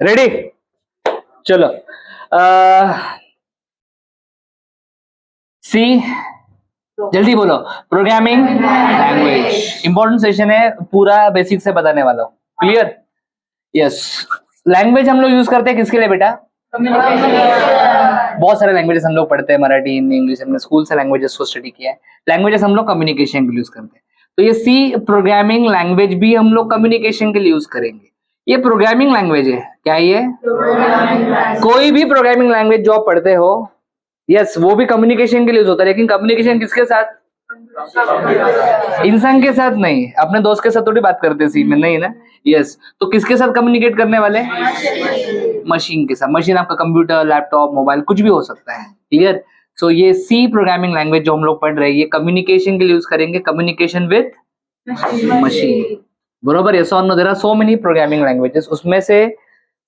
Ready? चलो सी, जल्दी बोलो। प्रोग्रामिंग लैंग्वेज इंपॉर्टेंट सेशन है, पूरा बेसिक से बताने वाला हूँ। क्लियर? यस। लैंग्वेज हम लोग यूज करते हैं किसके लिए बेटा? बहुत सारे लैंग्वेजेस हम लोग पढ़ते हैं, मराठी, हिंदी, इंग्लिश। हमने स्कूल से लैंग्वेजेस को स्टडी किया है। लैंग्वेजेस हम लोग कम्युनिकेशन के लिए यूज करते हैं। तो ये सी प्रोग्रामिंग लैंग्वेज भी हम लोग कम्युनिकेशन के लिए यूज करेंगे। ये प्रोग्रामिंग लैंग्वेज है। क्या ये? कोई भी प्रोग्रामिंग लैंग्वेज जो आप पढ़ते हो, यस, वो भी कम्युनिकेशन के लिए यूज होता है। लेकिन कम्युनिकेशन किसके साथ? इंसान के साथ नहीं। अपने दोस्त के साथ थोड़ी बात करते सी में, नहीं ना। यस, तो किसके साथ कम्युनिकेट करने वाले? मशीन के साथ। मशीन आपका कंप्यूटर, लैपटॉप, मोबाइल, कुछ भी हो सकता है। क्लियर? सो ये सी प्रोग्रामिंग लैंग्वेज जो हम लोग पढ़ रहे हैं, ये कम्युनिकेशन के लिए यूज करेंगे। कम्युनिकेशन विथ मशीन, बरोबर? यस और no? There are so many programming languages. उसमें से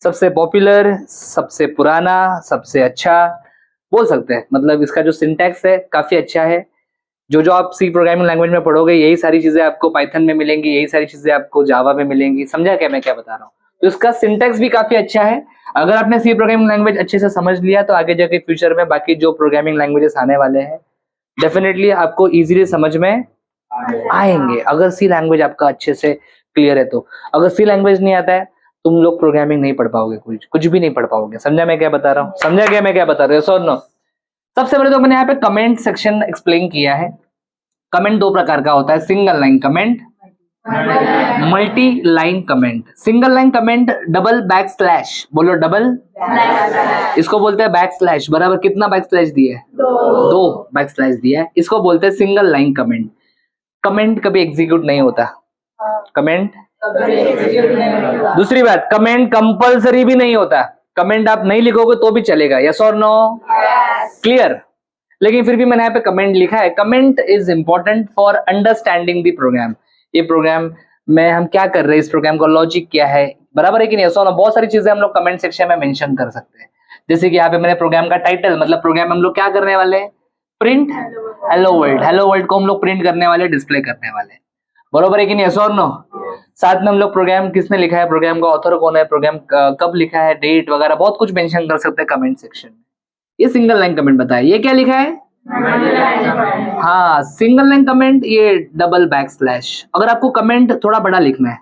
सबसे पॉपुलर, सबसे पुराना, सबसे अच्छा बोल सकते हैं। मतलब इसका जो सिंटैक्स है काफी अच्छा है। जो आप सी प्रोग्रामिंग लैंग्वेज में पढ़ोगे, यही सारी चीजें आपको पाइथन में मिलेंगी, यही सारी चीजें आपको जावा में मिलेंगी। समझा क्या मैं क्या बता रहा हूँ? तो इसका सिंटैक्स भी काफी अच्छा है। अगर आपने सी प्रोग्रामिंग लैंग्वेज अच्छे से समझ लिया, तो आगे जाके फ्यूचर में बाकी जो प्रोग्रामिंग लैंग्वेजेस आने वाले हैं, डेफिनेटली आपको इजीली समझ में आएंगे, अगर सी लैंग्वेज आपका अच्छे से क्लियर है तो। अगर सी लैंग्वेज नहीं आता है, तुम लोग प्रोग्रामिंग नहीं पढ़ पाओगे, कुछ भी नहीं पढ़ पाओगे। समझा मैं क्या बता रहा हूँ? समझा क्या मैं क्या बता रहा हूँ? So no. सबसे पहले तो मैंने यहाँ पे कमेंट सेक्शन एक्सप्लेन किया है। कमेंट दो प्रकार का होता है, single line comment, multi line comment. Single line comment double back slash, बोलो डबल, इसको बोलते हैं बैक स्लैश। बराबर कितना बैक स्लैश दिया है? दो बैक स्लैश दिया है। इसको बोलते हैं सिंगल लाइन कमेंट। कमेंट कभी एग्जीक्यूट नहीं होता। कमेंट दूसरी बात, कमेंट कंपलसरी भी नहीं होता। कमेंट आप नहीं लिखोगे तो भी चलेगा। यस और नो? क्लियर? लेकिन फिर भी मैंने यहाँ पे कमेंट लिखा है। Comment is important for understanding the program. ये प्रोग्राम में हम क्या कर रहे हैं, इस प्रोग्राम का लॉजिक क्या है, बराबर है कि नहीं? यस और नो? बहुत सारी चीजें हम लोग कमेंट सेक्शन में मेंशन कर सकते हैं। जैसे कि यहाँ पे मैंने प्रोग्राम का टाइटल, मतलब प्रोग्राम हम लोग क्या करने वाले हैं? Print hello world. Hello world को हम लोग प्रिंट करने वाले, डिस्प्ले करने वाले, बरोबर है कि नहीं? यस और नो? साथ में हम लोग प्रोग्राम किसने लिखा है, प्रोग्राम का ऑथर कौन है, प्रोग्राम कब लिखा है, डेट वगैरह बहुत कुछ मेंशन कर सकते हैं कमेंट सेक्शन में। ये सिंगल लाइन कमेंट बताया। ये क्या लिखा है? हाँ, सिंगल लाइन कमेंट, ये डबल बैक स्लैश। अगर आपको कमेंट थोड़ा बड़ा लिखना है,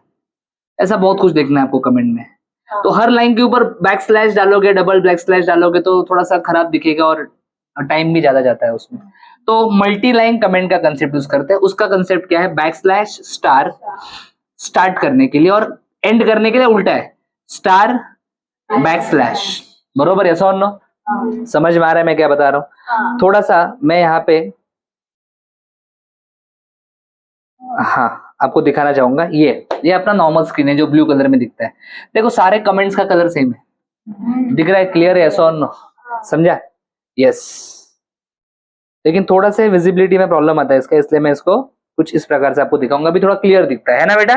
ऐसा बहुत कुछ देखना है आपको कमेंट में, तो हर लाइन के ऊपर बैक स्लैश डालोगे, डबल बैक स्लैश डालोगे तो थोड़ा सा खराब दिखेगा और टाइम भी ज्यादा जाता है उसमें। तो मल्टी लाइन कमेंट का कंसेप्ट यूज करते हैं। उसका कंसेप्ट क्या है? बैक स्लैश स्टार, स्टार्ट करने के लिए, और एंड करने के लिए उल्टा है, स्टार बैक स्लैश, बरोबर? ऐसा और नो? समझ में आ रहा है मैं क्या बता रहा हूँ? थोड़ा सा मैं यहाँ पे हाँ आपको दिखाना चाहूंगा। ये अपना नॉर्मल स्क्रीन है जो ब्लू कलर में दिखता है। देखो सारे कमेंट्स का कलर सेम है, दिख रहा है? क्लियर है? ऐसा और नो? समझा? यस। लेकिन थोड़ा सा विजिबिलिटी में प्रॉब्लम आता है इसका, इसलिए मैं इसको कुछ इस प्रकार से आपको दिखाऊंगा। अभी थोड़ा क्लियर दिखता है ना बेटा?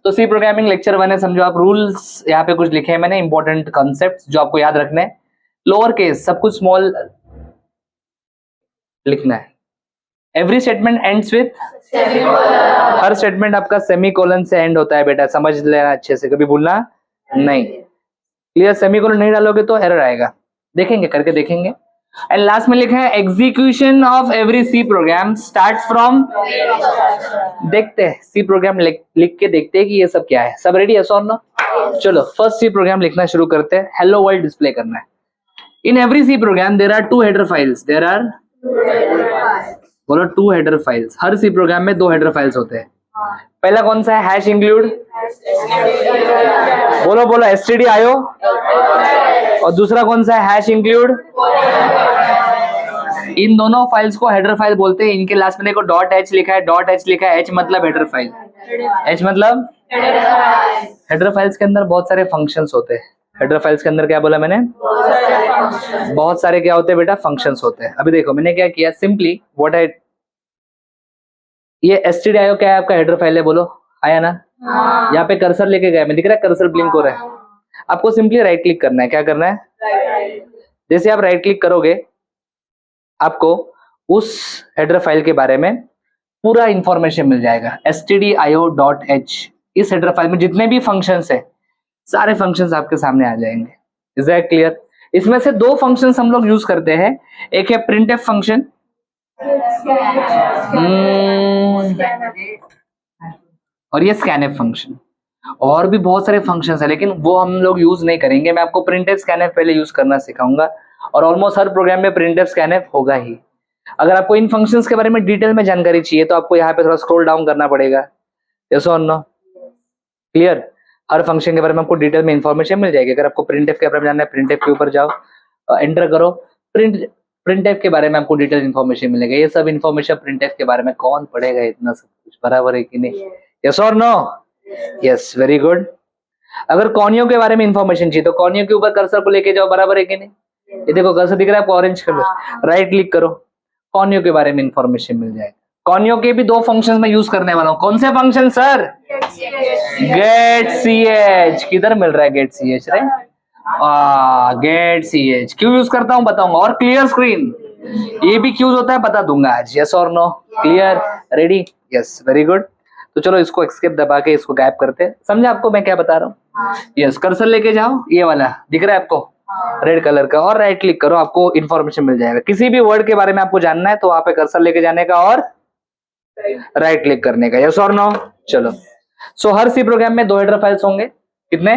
तो सी प्रोग्रामिंग लेक्चर 1 है, समझो आप। रूल्स यहाँ पे कुछ लिखे हैं मैंने, इंपॉर्टेंट कॉन्सेप्ट्स जो आपको याद रखने हैं। लोअर केस सब कुछ स्मॉल लिखना है। Every statement ends with, her statement आपका सेमीकोलन से एंड होता है बेटा, समझ लेना अच्छे से, कभी भूलना नहीं। क्लियर? सेमीकोलन नहीं डालोगे तो एरर आएगा, देखेंगे, करके देखेंगे। एंड लास्ट में लिखा है execution of every C program starts from, देखते हैं सी प्रोग्राम लिख के देखते हैं कि ये सब क्या है। सब रेडी है? So no? चलो फर्स्ट सी प्रोग्राम लिखना शुरू करते हैं। हेलो वर्ल्ड डिस्प्ले करना है। In every C program there are 2 header files. There are, बोलो 2 हेडर फाइल्स। हर सी प्रोग्राम में 2 हेडर फाइल्स होते हैं। पहला कौन सा है? हैश इंक्लूड, बोलो बोलो stdio। और दूसरा कौन सा है? Hash include. इन दोनों फाइल्स को हेडर फाइल बोलते हैं। इनके लास्ट में देखो डॉट एच लिखा है, डॉट एच लिखा है, एच मतलब हेडर फाइल, एच मतलब हेडर फाइल्स के अंदर बहुत सारे फंक्शंस होते हैं। हेडर फाइल्स के अंदर क्या बोला मैंने? बहुत सारे क्या होते हैं बेटा? फंक्शंस होते हैं। अभी देखो मैंने क्या किया, सिंपली व्हाट आई, ये stdio क्या है? आपका हेडर फाइल है, बोलो आया ना? यहाँ पे कर्सर लेके गया मैं, दिख रहा है कर्सर ब्लिंक हो रहा है। आपको सिंपली राइट क्लिक करना है। क्या करना है? जैसे आप राइट क्लिक करोगे, आपको उस हेडर फाइल के बारे में पूरा इंफॉर्मेशन मिल जाएगा। stdio.h, इस हेडर फाइल में जितने भी फंक्शंस है सारे फंक्शंस आपके सामने आ जाएंगे। Is that clear? इसमें से दो फंक्शंस हम लोग यूज करते हैं, एक है प्रिंटफ फंक्शन और ये स्कैनफ फंक्शन। और भी बहुत सारे फंक्शंस है लेकिन वो हम लोग यूज नहीं करेंगे। मैं आपको प्रिंटफ स्कैनफ पहले यूज करना सिखाऊंगा और ऑलमोस्ट हर प्रोग्राम में प्रिंटफ स्कैनफ होगा ही। अगर आपको इन फंक्शंस के बारे में डिटेल में जानकारी चाहिए तो आपको यहाँ पे थोड़ा स्क्रॉल डाउन करना पड़ेगा। यस और नो? क्लियर? हर फंक्शन के बारे में आपको डिटेल में इंफॉर्मेशन मिल जाएगी। अगर आपको प्रिंटफ के बारे में जानना है, प्रिंटफ के ऊपर जाओ, एंटर करो, प्रिंटफ के बारे में आपको डिटेल इंफॉर्मेशन मिलेगा। ये सब इंफॉर्मेशन प्रिंटफ के बारे में कौन पढ़ेगा इतना सब कुछ, बराबर है कि नहीं? यस और नो? Yes, very good. अगर कॉनियो के बारे में इंफॉर्मेशन चाहिए तो कॉनियो के ऊपर कर्सर को लेके जाओ, बराबर है कि नहीं? ये देखो कर्सर दिख रहा है आपको ऑरेंज कलर, राइट क्लिक करो, कॉनियो के बारे में इंफॉर्मेशन मिल जाएगा। कॉनियो के भी दो फंक्शंस में यूज करने वाला हूं। कौन से function sir? Get C H. किधर मिल रहा है गेट सी एच रे? गेट सी एच क्यों यूज करता हूं बताऊंगा। और क्लियर स्क्रीन, ये भी क्यों होता है बता दूंगा आज। यस और no? Clear? Ready? Yes, very good. तो चलो इसको एस्केप दबा के इसको गायब करते हैं। समझा आपको मैं क्या बता रहा हूँ? यस, कर्सर लेके जाओ, ये वाला दिख रहा है आपको रेड कलर का, और राइट क्लिक करो, आपको इन्फॉर्मेशन मिल जाएगा। किसी भी वर्ड के बारे में आपको जानना है तो वहां पे कर्सर लेके जाने का और राइट क्लिक करने का। यस और नो? चलो, सो हर सी प्रोग्राम में 2 हेडर फाइल्स होंगे। कितने?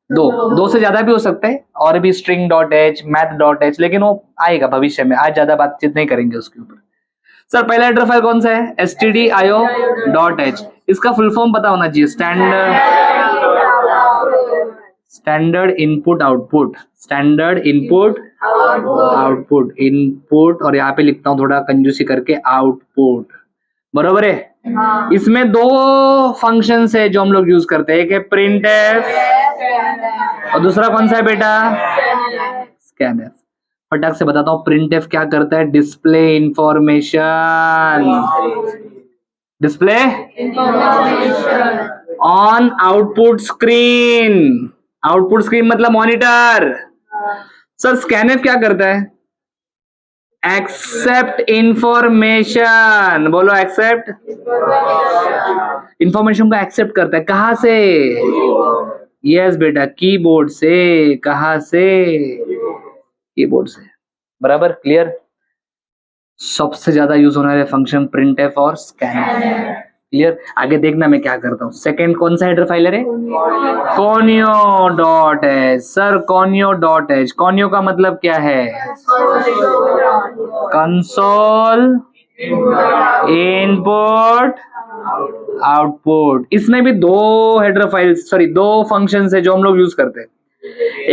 2 से ज्यादा भी हो सकते हैं, और भी string.h, math.h, लेकिन वो आएगा भविष्य में, आज ज्यादा बातचीत नहीं करेंगे उसके ऊपर। सर पहला हेडर फाइल कौन सा है? stdio.h। इसका फुल फॉर्म पता होना चाहिए, standard input output, standard input output, input, और यहाँ पे लिखता हूँ थोड़ा कंजूसी करके आउटपुट, बरोबर है? इसमें 2 फंक्शंस है जो हम लोग यूज करते हैं, एक है printf और दूसरा कौन सा है बेटा? scanf। फटाक से बताता हूँ printf क्या करता है। Display information, display on output screen. Output screen मतलब मॉनिटर। सर scanf क्या करता है? एक्सेप्ट इंफॉर्मेशन, बोलो एक्सेप्ट इंफॉर्मेशन को एक्सेप्ट करता है। कहां से? यस बेटा, कीबोर्ड से। कहां से? कीबोर्ड से, बराबर। क्लियर? सबसे ज्यादा यूज होने वाले फंक्शन printf और scanf। क्लियर? आगे देखना मैं क्या करता हूँ। सेकंड कौन सा हेडर फाइल है? conio.h। सर conio.h, conio का मतलब क्या है? Console input output. इसमें भी 2 हेडर फाइल्स, सॉरी 2 फंक्शंस है जो हम लोग यूज करते हैं।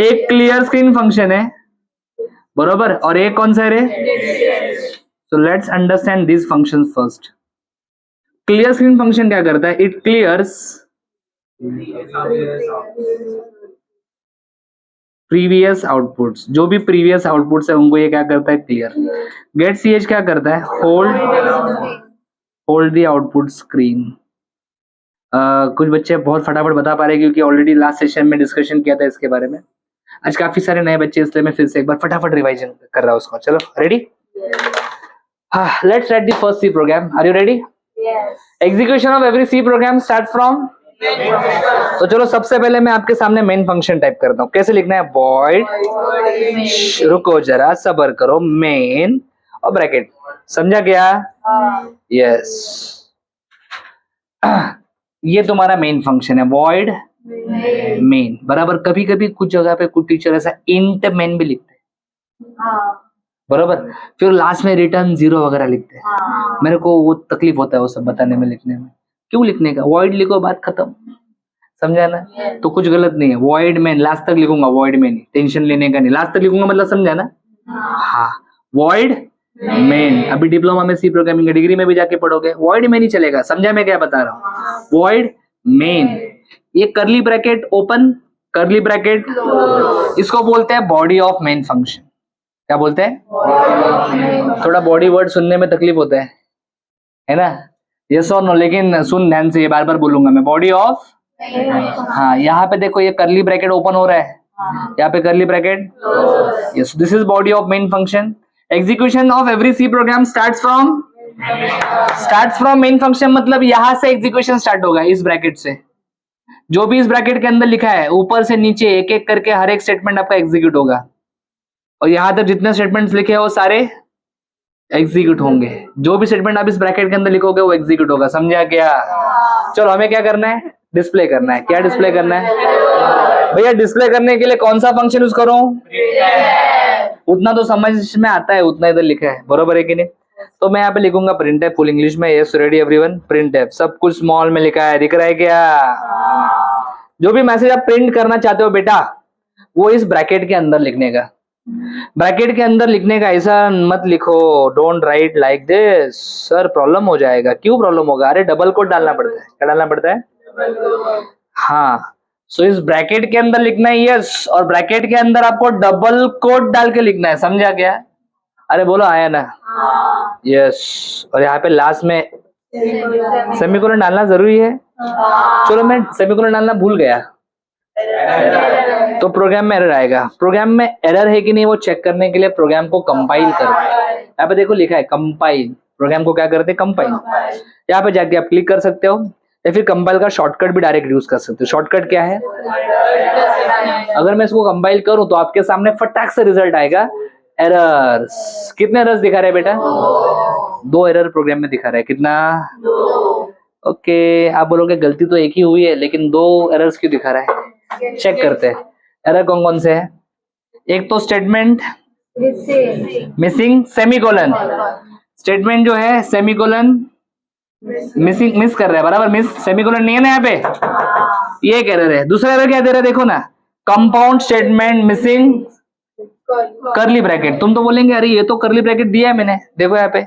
एक क्लियर स्क्रीन फंक्शन है, बरोबर, और एक कौन सा है? So let's understand this function first. Clear screen function क्या करता है? इट क्लियर्स प्रीवियस आउटपुट्स, जो भी प्रीवियस आउटपुट्स है उनको ये क्या करता है? क्लियर। गेट सी एच क्या करता है? Hold the output screen. कुछ बच्चे बहुत फटाफट बता पा रहे क्योंकि ऑलरेडी लास्ट सेशन में डिस्कशन किया था इसके बारे में। आज काफी सारे नए बच्चे, इसलिए मैं फिर से एक बार फटाफट रिवाइजन कर रहा हूँ उसको। चलो ready? Let's write the first C program. Are you ready? Execution of every C program start from. तो चलो सबसे पहले मैं आपके सामने मेन फंक्शन टाइप करता हूँ। कैसे लिखना है? वॉइड, रुको जरा सबर करो, मेन और ब्रैकेट। समझा क्या? यस, ये तुम्हारा मेन फंक्शन है, वॉइड मेन, बराबर। कभी कभी कुछ जगह पे कुछ टीचर ऐसा इंट मेन भी लिखते हैं, बराबर, फिर लास्ट में रिटर्न 0 वगैरह लिखते हैं। मेरे को वो तकलीफ होता है वो सब बताने में, लिखने में। क्यों लिखने का? वॉइड लिखो, बात खत्म। समझा ना? तो कुछ गलत नहीं है। वॉइड मेन लास्ट तक लिखूंगा, वॉइड मेन, टेंशन लेने का नहीं, लास्ट तक लिखूंगा, मतलब समझा ना? हाँ, वॉइड मेन। अभी डिप्लोमा में सी प्रोग्रामिंग डिग्री में भी जाके पढ़ोगे, वॉइड मेन ही चलेगा। समझा मैं क्या बता रहा हूँ? वॉइड मेन, ये करली ब्रैकेट ओपन, करली ब्रैकेट, इसको बोलते हैं बॉडी ऑफ मेन फंक्शन। क्या बोलते हैं? थोड़ा बॉडी वर्ड सुनने में तकलीफ होता है ना? यस और नो? लेकिन सुन ध्यान से, ये बार बार बोलूंगा मैं, बॉडी ऑफ। हाँ, यहाँ पे देखो ये करली ब्रैकेट ओपन हो रहा है, यहाँ पे curly bracket. Yes, this is body of main function. Execution of every C program starts from main function, मतलब यहाँ से एग्जीक्यूशन स्टार्ट होगा, इस ब्रैकेट से। जो भी इस ब्रैकेट के अंदर लिखा है ऊपर से नीचे एक एक करके हर एक स्टेटमेंट आपका एग्जीक्यूट होगा, और यहां तक जितने स्टेटमेंट्स लिखे हैं वो सारे एग्जीक्यूट होंगे। जो भी स्टेटमेंट आप इस ब्रैकेट के अंदर लिखोगे वो एग्जीक्यूट होगा, समझा क्या? चलो हमें क्या करना है, डिस्प्ले करना है। क्या डिस्प्ले करना है भैया? डिस्प्ले करने के लिए कौन सा फंक्शन यूज करूं? उतना तो समझ में आता है, उतना इधर लिखा है, बरोबर है कि नहीं? तो मैं यहाँ पे लिखूंगा प्रिंट एफ फुल इंग्लिश में। Yes ready everyone, print F सब कुछ स्मॉल में लिखा है, दिख रहा है क्या? जो भी मैसेज आप प्रिंट करना चाहते हो बेटा वो इस ब्रैकेट के अंदर लिखने का, ब्रैकेट के अंदर लिखने का। ऐसा मत लिखो, don't write like this sir, problem हो जाएगा। क्यों प्रॉब्लम होगा? अरे डबल कोट डालना पड़ता है। क्या डालना पड़ता है? हाँ, सो इस ब्रैकेट के अंदर लिखना है यस, और ब्रैकेट के अंदर आपको डबल कोट डाल के लिखना है, समझा क्या? अरे बोलो आया ना? यस, और यहाँ पे लास्ट में सेमीकोलन डालना जरूरी है। चलो मैं सेमीकोलन डालना भूल गया तो प्रोग्राम में एरर आएगा। प्रोग्राम में एरर है कि नहीं वो चेक करने के लिए प्रोग्राम को कंपाइल करते। यहाँ पे देखो लिखा है कंपाइल, प्रोग्राम को क्या करते हैं? कंपाइल। यहाँ पे जाके आप क्लिक कर सकते हो या फिर कंपाइल का शॉर्टकट भी डायरेक्ट यूज कर सकते हो। शॉर्टकट क्या है? अगर मैं इसको कंपाइल करूं तो आपके सामने फटाक से रिजल्ट आएगा एरर्स। कितने एरर्स दिखा रहे हैं बेटा? 2 एरर प्रोग्राम में दिखा रहा है। कितना? ओके, आप बोलोगे गलती तो एक ही हुई है लेकिन 2 एरर्स क्यों दिखा रहा है? चेक करते हैं एरर कौन कौन से है। एक तो स्टेटमेंट मिसिंग सेमीकोलन, स्टेटमेंट जो है सेमीकोलन मिसिंग, मिस कर रहा है, बराबर मिस, सेमीकोलन नहीं है ना यहाँ पे, ये एक एरर है। दूसरा एरर क्या दे रहा है देखो ना, कंपाउंड स्टेटमेंट मिसिंग करली ब्रैकेट। तुम तो बोलेंगे अरे ये तो करली ब्रैकेट दिया है मैंने, देखो यहाँ पे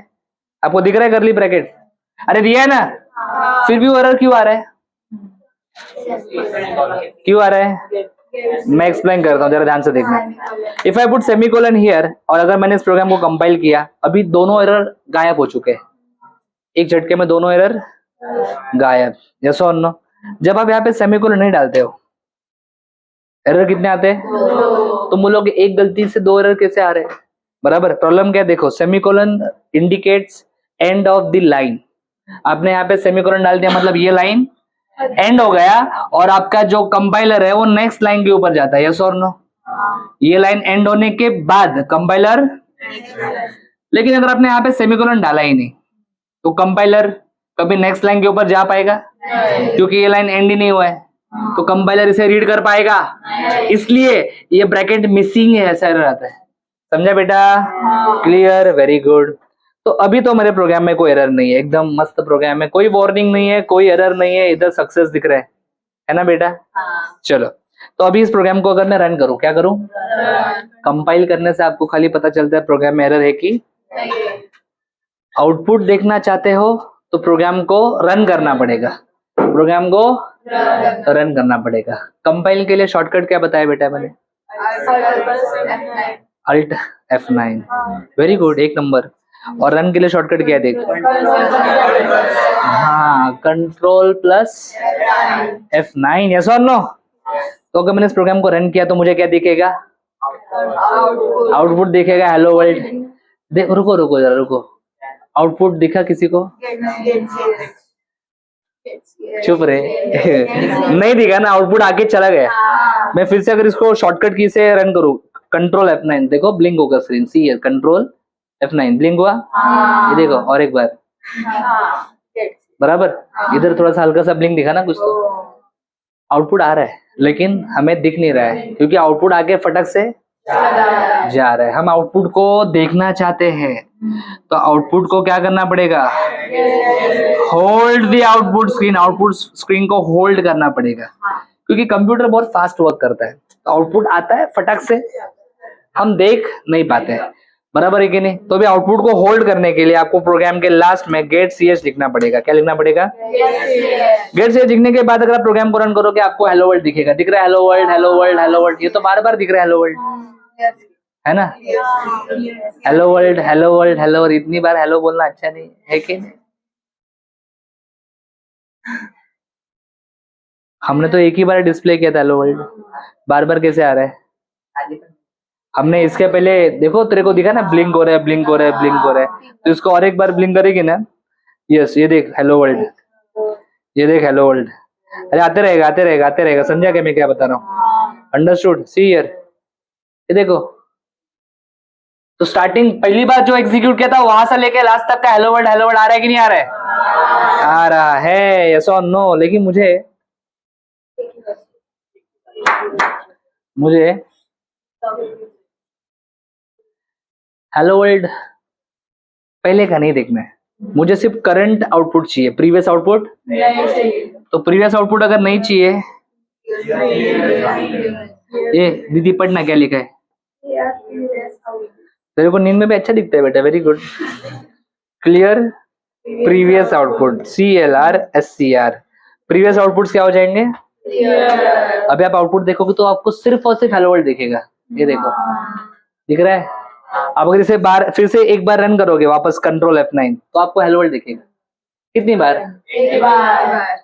आपको दिख रहा है करली ब्रैकेट, अरे दिया है ना, फिर भी वो एरर क्यों आ रहा है? क्यों आ रहा है? मैं एक्सप्लेन करता हूँ, जरा ध्यान से देखना। If I put semicolon here, और अगर मैंने इस प्रोग्राम को कंपाइल किया, अभी दोनों एरर गायब हो चुके हैं, एक झटके में दोनों एरर गायब। यस और नो? जब आप यहाँ पे सेमीकोलन नहीं डालते हो एरर कितने आते हैं? तुम बोलोगे एक गलती से 2 एरर कैसे आ रहे हैं? बराबर, प्रॉब्लम क्या है देखो, semicolon indicates end of the line. आपने यहाँ पे सेमीकोलन डाल दिया मतलब ये लाइन एंड हो गया, और आपका जो कंपाइलर है वो नेक्स्ट लाइन के ऊपर जाता है। यस और नो? ये लाइन एंड होने के बाद कंपाइलर, लेकिन अगर आपने यहाँ पे सेमीकोलन डाला ही नहीं तो कंपाइलर कभी नेक्स्ट लाइन के ऊपर जा पाएगा? क्योंकि ये लाइन एंड ही नहीं हुआ है, तो कंपाइलर इसे रीड कर पाएगा, इसलिए ये ब्रैकेट मिसिंग है, ऐसा एरर आता है। समझा बेटा? Clear, very good. तो अभी तो मेरे प्रोग्राम में कोई एरर नहीं है, एकदम मस्त प्रोग्राम है, कोई वार्निंग नहीं है, कोई एरर नहीं है, इधर सक्सेस दिख रहा है ना बेटा? चलो, तो अभी इस प्रोग्राम को अगर मैं रन करूं, क्या करूं? कंपाइल करने से आपको खाली पता चलता है प्रोग्राम में एरर है कि आउटपुट देखना चाहते हो तो प्रोग्राम को रन करना पड़ेगा, प्रोग्राम को रन करना पड़ेगा। कंपाइल के लिए शॉर्टकट क्या बताया बेटा मैंने? Alt F9। वेरी गुड, एक नंबर। और रन के लिए शॉर्टकट क्या है देख? हाँ, कंट्रोल प्लस F9। यस और नो? तो अगर मैंने इस प्रोग्राम को रन किया तो मुझे क्या दिखेगा? आउटपुट दिखेगा हेलो वर्ल्ड। देख, रुको रुको जरा रुको, आउटपुट दिखा किसी को? चुप रहे नहीं दिखा ना, आउटपुट आगे चला गया। मैं फिर से अगर इसको शॉर्टकट की से रन करूं, कंट्रोल F9, देखो ब्लिंक होगा स्क्रीन, सी है, कंट्रोल F9 ब्लिंक हुआ, ये देखो, और एक बार, बराबर। इधर थोड़ा सा हल्का सा ब्लिंक दिखा ना कुछ, तो आउटपुट आ रहा है लेकिन हमें दिख नहीं रहा है क्योंकि आउटपुट आगे फटक से जा रहा है। हम आउटपुट को देखना चाहते हैं तो आउटपुट को क्या करना पड़ेगा? Hold the output screen, output screen को होल्ड करना पड़ेगा क्योंकि कंप्यूटर बहुत फास्ट वर्क करता है, तो आउटपुट आता है फटक से, हम देख नहीं पाते हैं, बराबर है कि नहीं? तो भी आउटपुट को होल्ड करने के लिए आपको प्रोग्राम के लास्ट में गेट ch लिखना पड़ेगा। क्या लिखना पड़ेगा? गेट ch लिखने के बाद अगर आप प्रोग्राम को रन करोगे आपको हेलो वर्ल्ड दिखेगा। दिख रहा है hello world, hello world, hello world, ये तो बार बार दिख रहा है हेलो वर्ल्ड, है ना? Hello world, hello world, hello world, इतनी बार हेलो बोलना अच्छा नहीं है कि नहीं? हमने तो एक ही बार डिस्प्ले किया था हेलो वर्ल्ड, बार बार कैसे आ रहा है? हमने इसके पहले देखो, तेरे को दिखा ना ब्लिंक हो रहा है, ब्लिंक हो रहा है, ब्लिंक हो रहा है, तो इसको और एक बार ब्लिंक करेगी ना, यस, ये देख हेलो वर्ल्ड, ये देख हेलो वर्ल्ड। अरे आते रहेगा आते रहेगा आते रहेगा, समझा क्या मैं क्या बता रहा हूँ? अंडरस्टूड? सी हियर, ये देखो। तो स्टार्टिंग पहली बार जो एग्जीक्यूट किया था वहां से लेके लास्ट तक का हेलो वर्ल्ड आ रहा है कि नहीं आ रहा है? आ रहा है, यस और नो। लेकिन मुझे हेलो वर्ल्ड पहले का नहीं देखना है, मुझे सिर्फ करंट आउटपुट चाहिए, प्रीवियस आउटपुट तो प्रीवियस आउटपुट अगर नहीं चाहिए, ये दीदी पढ़ना क्या लिखा है? तेरे को नींद में भी अच्छा दिखता है बेटा, very good. Clear previous output, CLR SCR। Previous outputs क्या हो जाएंगे? अभी आप आउटपुट देखोगे तो आपको सिर्फ और सिर्फ हेलो वर्ल्ड दिखेगा, ये देखो दिख रहा है। आप अगर इसे फिर से एक बार रन करोगे वापस कंट्रोल F9 तो आपको हेलो वर्ल्ड दिखेगा। कितनी बार? एक बार।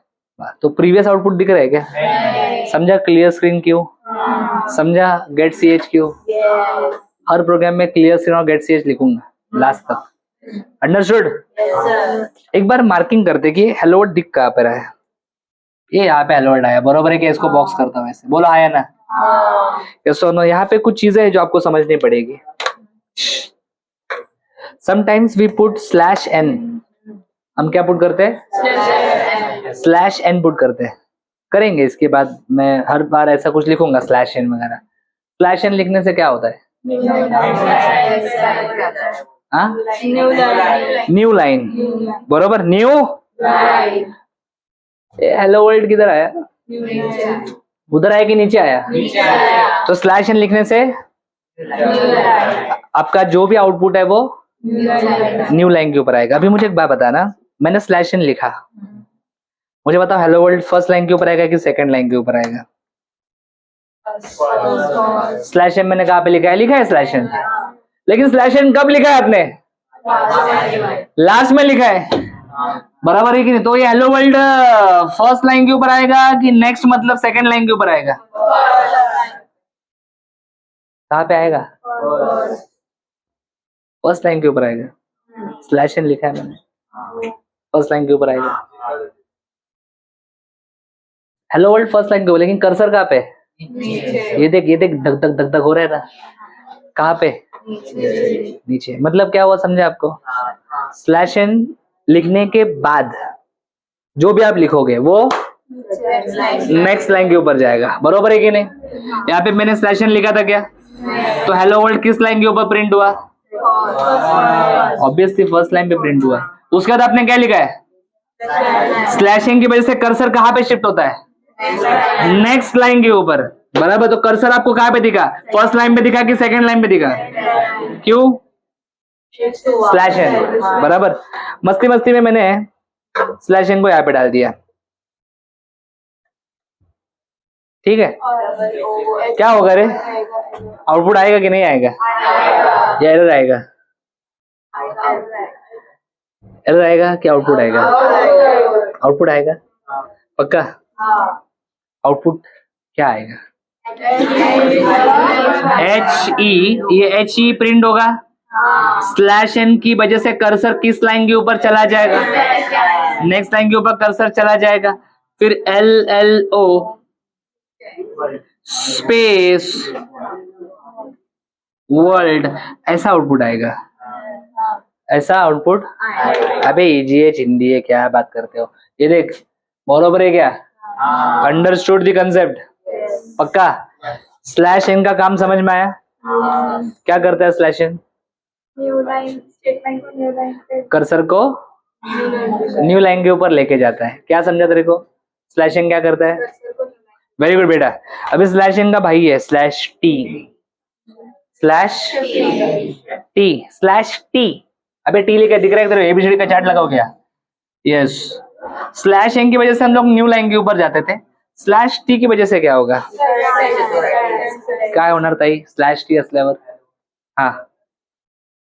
तो प्रीवियस आउटपुट दिख रहा है क्या? समझा क्लियर स्क्रीन क्यों? समझा गेट CH क्यों? हर प्रोग्राम में क्लियर स्क्रीन और गेट CH लिखूंगा लास्ट तक। अंडरस्टूड? एक बार मार्किंग करते कि हेलो वर्ल्ड दिख कहाँ पे रहा है। ये यहाँ पे हेलो वर्ल्ड आया, बरोबर है कि इसको बॉक्स करता हूँ ऐसे, बोलो आया ना? यस और नो? यहाँ पे कुछ चीजें हैं जो आपको समझनी पड़ेगी। समटाइम्स वी पुट /n, हम क्या पुट करते हैं? /n पुट करते हैं। करेंगे इसके बाद, मैं हर बार ऐसा कुछ लिखूंगा /n वगैरह। /n लिखने से क्या होता है? न्यू लाइन, बरोबर। न्यू हेलो वर्ल्ड किधर आया? उधर आया कि नीचे आया? तो /n लिखने से आपका जो भी आउटपुट है वो न्यू लाइन के ऊपर आएगा। अभी मुझे एक बात बताना, मैंने /n लिखा, मुझे बताओ हेलो वर्ल्ड फर्स्ट लाइन के ऊपर आएगा कि सेकंड लाइन के ऊपर आएगा? /n मैंने कहाँ पे लिखा है? लिखा है /n, लेकिन /n कब लिखा है आपने? लास्ट में लिखा है, बराबर है कि नहीं? तो ये हेलो वर्ल्ड फर्स्ट लाइन के ऊपर आएगा कि नेक्स्ट मतलब सेकंड लाइन के ऊपर आएगा? कहाँ पे आएगा? फर्स्ट लाइन के ऊपर आएगा। /n लिखा है मैंने, फर्स्ट लाइन के ऊपर आएगा हेलो वर्ल्ड फर्स्ट लाइन के ऊपर, लेकिन कर्सर कहाँ पे? ये देख धक धक धक धक हो रहा है ना, कहाँ पे? नीचे। मतलब क्या हुआ, समझे आपको? /n लिखने के बाद जो भी आप लिखोगे वो नेक्स्ट लाइन के ऊपर जाएगा, बरोबर है कि नहीं? यहाँ पे मैंने /n लिखा था क्या? तो हेलो वर्ल्ड किस लाइन के ऊपर प्रिंट हुआ? ऑब्वियसली फर्स्ट लाइन पे प्रिंट हुआ। उसके बाद आपने क्या लिखा है? /n की वजह से कर्सर कहाँ पे शिफ्ट होता है? नेक्स्ट लाइन के ऊपर, बराबर। तो कर्सर आपको कहाँ पे दिखा? फर्स्ट लाइन पे दिखा कि सेकंड लाइन पे दिखा? क्यों? /n, बराबर। मस्ती मस्ती में मैंने /n को यहाँ पे डाल दिया, ठीक है? क्या होगा रे? आउटपुट आएगा कि नहीं आएगा? या एरर आएगा? एरर आएगा कि आउटपुट आएगा? आउटपुट आएगा पक्का? आउटपुट क्या आएगा? HE, ये HE प्रिंट होगा। /n की वजह से कर्सर किस लाइन के ऊपर चला जाएगा? नेक्स्ट लाइन के ऊपर कर्सर चला जाएगा। फिर LLO स्पेस वर्ल्ड, ऐसा आउटपुट आएगा, ऐसा आउटपुट। अबे इजी है, हिंदी है, क्या बात करते हो? ये देख, बरोबर है क्या? Understood the concept? पक्का? /n का काम समझ में आया? क्या करता है /n? न्यू लाइन स्टेटमेंट को न्यू लाइन पे, कर्सर को न्यू लाइन के ऊपर लेके जाता है। क्या समझा तेरे को? /n क्या करता है? वेरी गुड बेटा। अभी /n का भाई है /t। अबे टी लिखा दिख रहा है तेरे? ABCD का चार्ट लगाओ क्या? यस। /n की वजह से हम लोग न्यू लाइन के ऊपर जाते थे। /t की वजह से क्या होगा? काय होणार ताई /t असल्यावर? हाँ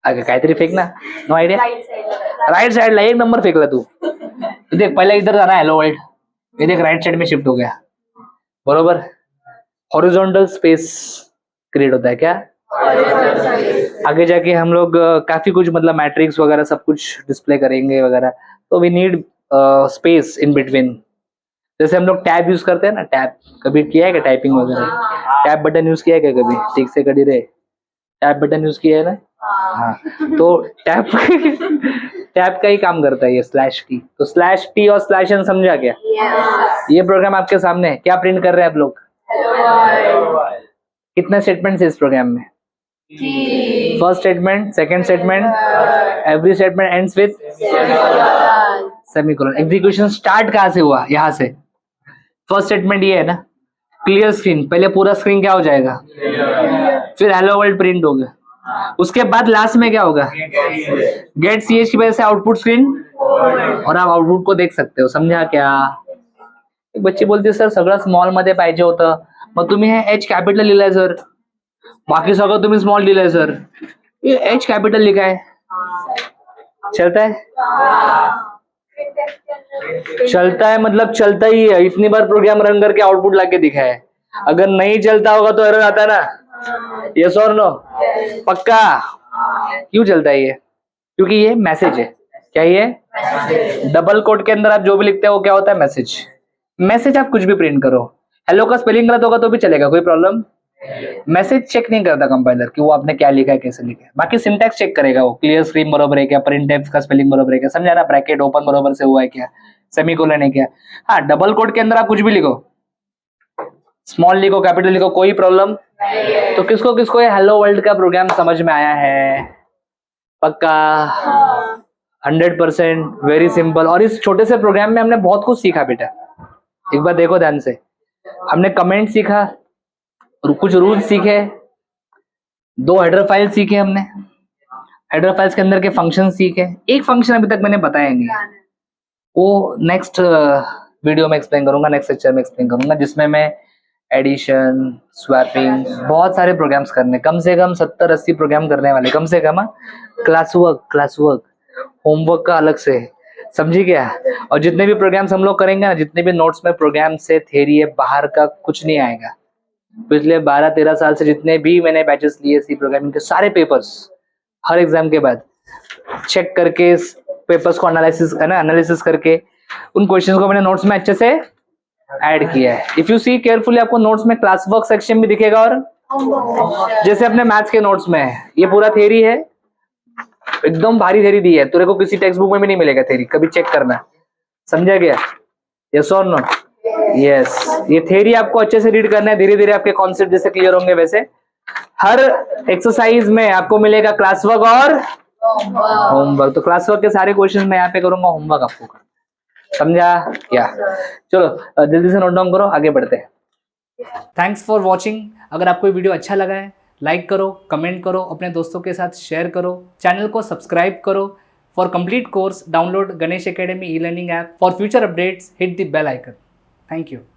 आगे काहीतरी फेक ना, नो आयडिया। राइट साइडला एक नंबर फेकला तू। देख पहले इधर जाना हेलो वर्ल्ड, ये देख राइट साइड में शिफ्ट हो गया, बरोबर। हॉरिजॉन्टल स्पेस क्रिएट होता है क्या? आगे जाके हम लोग काफी कुछ मतलब मैट्रिक्स वगैरह सब कुछ डिस्प्ले करेंगे वगैरह, तो we need space in between. जैसे हम लोग टैब यूज करते हैं ना, टैब कभी किया है क्या टाइपिंग वगैरह? टैब बटन यूज किया है क्या कभी? ठीक से कड़ी रहे, टैब बटन यूज किया है ना? हाँ, तो टैब टैब का ही काम करता है ये स्लैश की। तो स्लैश टी और स्लैश एन समझा क्या? ये प्रोग्राम आपके सामने है, क्या प्रिंट कर रहे हैं आप लोग? कितने स्टेटमेंट्स है इस प्रोग्राम में? First statement, second statement, every statement ends with semicolon. Execution start कहाँ से हुआ? यहाँ से। फर्स्ट स्टेटमेंट ये है ना, क्लियर स्क्रीन, पहले पूरा स्क्रीन क्या हो जाएगा, फिर हेलो वर्ल्ड प्रिंट होगा, उसके बाद लास्ट में क्या होगा, गेट सीएच की वजह से आउटपुट स्क्रीन, और आप आउटपुट को देख सकते हो। समझा क्या? एक बच्ची बोलती सर सगळं स्मॉल मध्ये पाहिजे होतं, मग तुम्ही हे एच कॅपिटल लिहिलंय सर, बाकी सगळं तुम्ही स्मॉल लिहिलंय सर, ये एच कॅपिटल लिखा है, चलता है? चलता है मतलब चलता ही है, इतनी बार प्रोग्राम रन करके आउटपुट लाके दिखा है। अगर नहीं चलता होगा तो एरर आता है ना, यस और नो? पक्का? क्यों चलता है ये? क्योंकि ये मैसेज है। क्या ये? डबल कोट के अंदर आप जो भी लिखते हो वो क्या होता है? मैसेज। मैसेज आप कुछ भी प्रिंट करो, हेलो का स्पेलिंग गलत होगा तो भी चलेगा, कोई प्रॉब्लम। मैसेज चेक नहीं करता कंपाइलर कि वो आपने क्या लिखा है, कैसे लिखा है, बाकी सिंटैक्स चेक करेगा वो, क्लियर स्क्रीन बरोबर है क्या, प्रिंटफ का स्पेलिंग बरोबर है क्या, समझा ना, ब्रैकेट ओपन बरोबर से हुआ है क्या, सेमीकोलन है क्या। हाँ, डबल कोट के अंदर आप कुछ भी लिखो, स्मॉल लिखो, कैपिटल लिखो, कोई प्रॉब्लम। तो किसको किसको ये हेलो वर्ल्ड का प्रोग्राम समझ में आया है? पक्का? 100%, वेरी सिंपल। और इस छोटे से प्रोग्राम में हमने बहुत कुछ सीखा बेटा, एक बार देखो ध्यान से। हमने कमेंट सीखा, कुछ रूल्स सीखे, 2 हेडर फाइल सीखे हमने, हेडर फाइल्स के अंदर के फंक्शन सीखे। एक फंक्शन अभी तक मैंने बताया नहीं, वो नेक्स्ट वीडियो में एक्सप्लेन करूंगा, नेक्स्ट लेक्चर में एक्सप्लेन करूंगा, जिसमें मैं एडिशन, स्वैपिंग, बहुत सारे प्रोग्राम्स करने, कम से कम 70-80 प्रोग्राम करने वाले, कम से कम। क्लास वर्क, होमवर्क का अलग से, समझी क्या? और जितने भी प्रोग्राम्स हम लोग करेंगे ना, जितने भी नोट्स में प्रोग्राम से थ्योरी है, बाहर का कुछ नहीं आएगा। पिछले 12-13 साल से जितने भी मैंने बैचेस लिए सी प्रोग्रामिंग के, सारे पेपर्स हर एग्जाम के बाद चेक करके, पेपर्स को एनालिसिस करके उन क्वेश्चंस को मैंने नोट्स में अच्छे से ऐड किया है। इफ यू सी केयरफुली, आपको नोट्स में क्लास वर्क सेक्शन भी दिखेगा, और जैसे अपने मैथ्स के नोट्स में है, ये पूरा थ्योरी है, एकदम भारी थ्योरी दी है, तेरे को किसी टेक्स्ट बुक में भी नहीं मिलेगा थ्योरी, कभी चेक करना। समझा गया? यस और नो? यस। ये थ्योरी आपको अच्छे से रीड करना है, धीरे धीरे आपके कॉन्सेप्ट जैसे क्लियर होंगे वैसे हर एक्सरसाइज में आपको मिलेगा क्लास वर्क और होमवर्क। तो क्लास वर्क के सारे क्वेश्चन मैं यहाँ पे करूंगा, होमवर्क आपको करना। समझा क्या? चलो जल्दी से नोट डाउन करो, आगे बढ़ते हैं। Thanks for watching. अगर आपको वीडियो अच्छा लगा है, लाइक करो, कमेंट करो, अपने दोस्तों के साथ शेयर करो, चैनल को सब्सक्राइब करो। For complete course download Ganesh academy e-learning app. For future updates hit the bell icon. Thank you.